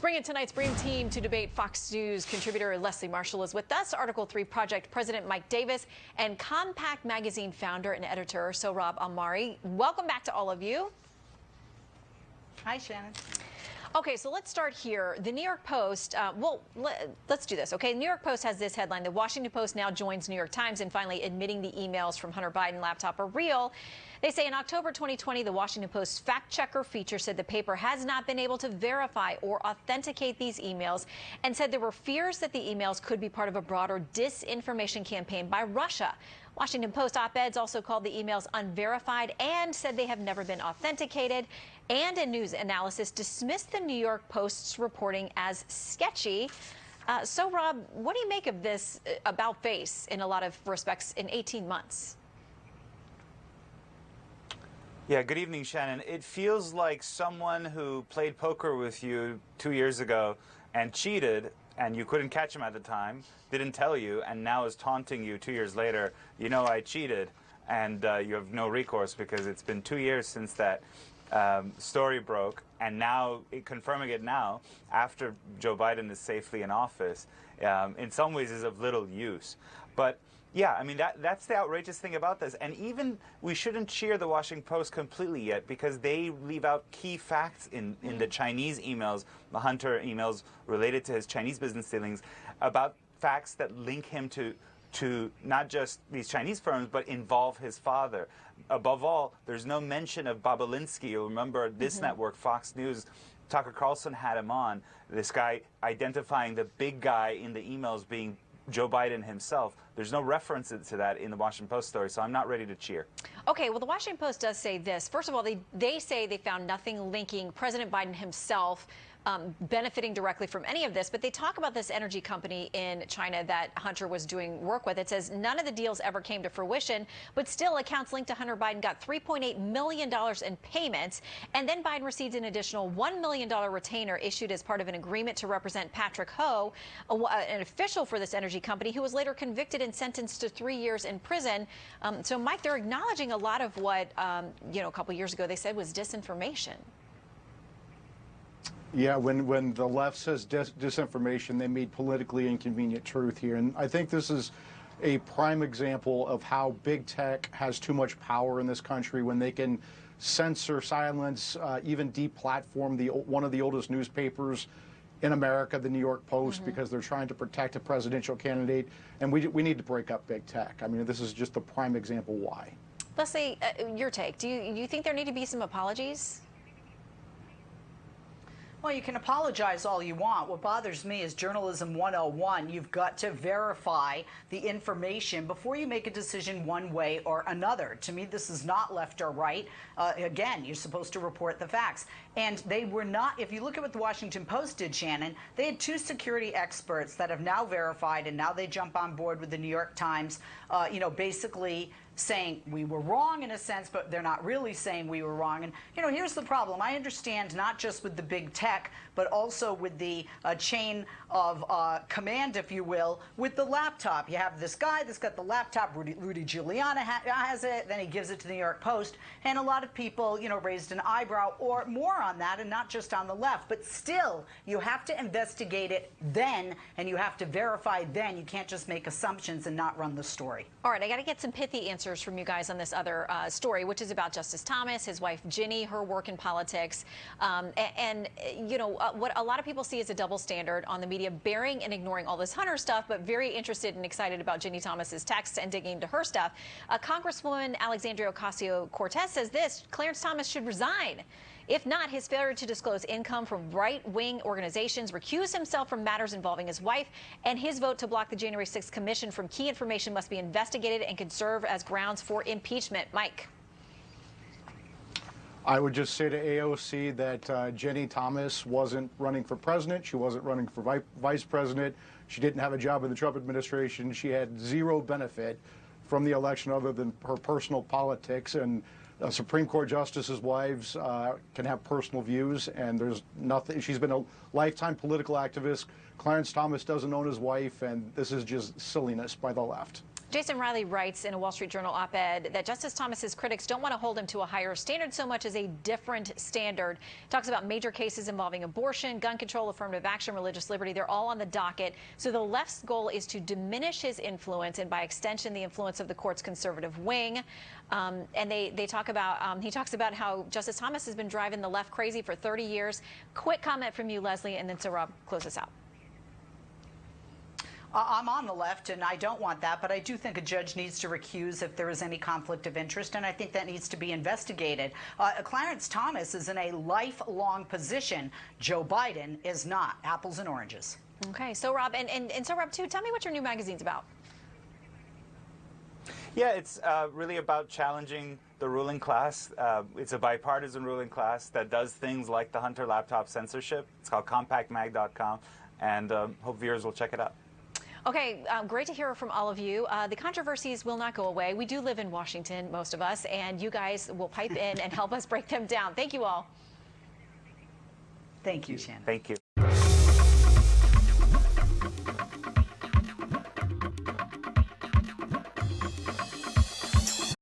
Bring in tonight's Bream Team to debate. Fox News contributor Leslie Marshall is with us, Article 3 Project President Mike Davis, and Compact Magazine founder and editor Sohrab Ahmari. Welcome back to all of you. Hi, Shannon. Okay, so let's start here. The New York Post, let's do this, okay? The New York Post has this headline: the Washington Post now joins New York Times in finally admitting the emails from Hunter Biden laptop are real. They say in October 2020, the Washington Post's fact checker feature said the paper has not been able to verify or authenticate these emails, and said there were fears that the emails could be part of a broader disinformation campaign by Russia. Washington Post op-eds also called the emails unverified and said they have never been authenticated, and a news analysis dismissed the New York Post's reporting as sketchy. So, Rob, what do you make of this about face in a lot of respects in 18 months? Yeah, good evening, Shannon. It feels like someone who played poker with you 2 years ago and cheated, and you couldn't catch him at the time, didn't tell you, and now is taunting you 2 years later. You know I cheated, and you have no recourse because it's been 2 years since that story broke, and now confirming it now after Joe Biden is safely in office, in some ways is of little use. But yeah, I mean, that's the outrageous thing about this. And even we shouldn't cheer the Washington Post completely yet, because they leave out key facts in the Chinese emails, the Hunter emails related to his Chinese business dealings, about facts that link him to not just these Chinese firms, but involve his father. Above all, there's no mention of Babalinsky. You'll remember this network, Fox News, Tucker Carlson had him on, this guy identifying the big guy in the emails being Joe Biden himself. There's no reference to that in the Washington Post story, so I'm not ready to cheer. Okay, well, the Washington Post does say this. First of all, they say they found nothing linking President Biden himself benefiting directly from any of this, but they talk about this energy company in China that Hunter was doing work with. It says none of the deals ever came to fruition, but still accounts linked to Hunter Biden got $3.8 million in payments, and then Biden received an additional $1 million retainer issued as part of an agreement to represent Patrick Ho, an official for this energy company, who was later convicted and sentenced to 3 years in prison. So, Mike, they're acknowledging a lot of what, a couple years ago they said was disinformation. Yeah, when the left says disinformation, they mean politically inconvenient truth here. And I think this is a prime example of how big tech has too much power in this country, when they can censor, silence, even deplatform one of the oldest newspapers in America, the New York Post, because they're trying to protect a presidential candidate. And we need to break up big tech. I mean, this is just a prime example why. Leslie, your take. Do you think there need to be some apologies? Well, you can apologize all you want. What bothers me is journalism 101. You've got to verify the information before you make a decision one way or another. To me, this is not left or right. Again, you're supposed to report the facts. And they were not, if you look at what the Washington Post did, Shannon, they had two security experts that have now verified, and now they jump on board with the New York Times, basically saying we were wrong in a sense, but they're not really saying we were wrong. And, here's the problem. I understand not just with the big tech, but also with the chain of command, if you will, with the laptop. You have this guy that's got the laptop, Rudy Giuliani has it, then he gives it to the New York Post, and a lot of people, raised an eyebrow or more on that, and not just on the left. But still, you have to investigate it then, and you have to verify then. You can't just make assumptions and not run the story. All right, I got to get some pithy answers from you guys on this other story, which is about Justice Thomas, his wife Ginny, her work in politics, what a lot of people see as a double standard on the media, bearing and ignoring all this Hunter stuff, but very interested and excited about Ginny Thomas's texts and digging into her stuff. Congresswoman Alexandria Ocasio-Cortez says this: Clarence Thomas should resign. If not, his failure to disclose income from right-wing organizations, recuse himself from matters involving his wife, and his vote to block the January 6th commission from key information must be investigated and can serve as grounds for impeachment. Mike. I would just say to AOC that Ginny Thomas wasn't running for president. She wasn't running for vice president. She didn't have a job in the Trump administration. She had zero benefit from the election other than her personal politics. And Supreme Court justices' wives can have personal views, and there's nothing. She's been a lifetime political activist. Clarence Thomas doesn't own his wife, and this is just silliness by the left. Jason Riley writes in a Wall Street Journal op-ed that Justice Thomas's critics don't want to hold him to a higher standard so much as a different standard. Talks about major cases involving abortion, gun control, affirmative action, religious liberty. They're all on the docket. So the left's goal is to diminish his influence and, by extension, the influence of the court's conservative wing. And they talk about he talks about how Justice Thomas has been driving the left crazy for 30 years. Quick comment from you, Leslie, and then so Rob, close us out. I'm on the left, and I don't want that, but I do think a judge needs to recuse if there is any conflict of interest, and I think that needs to be investigated. Clarence Thomas is in a lifelong position. Joe Biden is not. Apples and oranges. Okay, so Rob, and so Rob, too, tell me what your new magazine's about. Yeah, it's really about challenging the ruling class. It's a bipartisan ruling class that does things like the Hunter laptop censorship. It's called compactmag.com, and hope viewers will check it out. Okay, great to hear from all of you. The controversies will not go away. We do live in Washington, most of us, and you guys will pipe in and help us break them down. Thank you all. Thank you, Shannon. Thank you.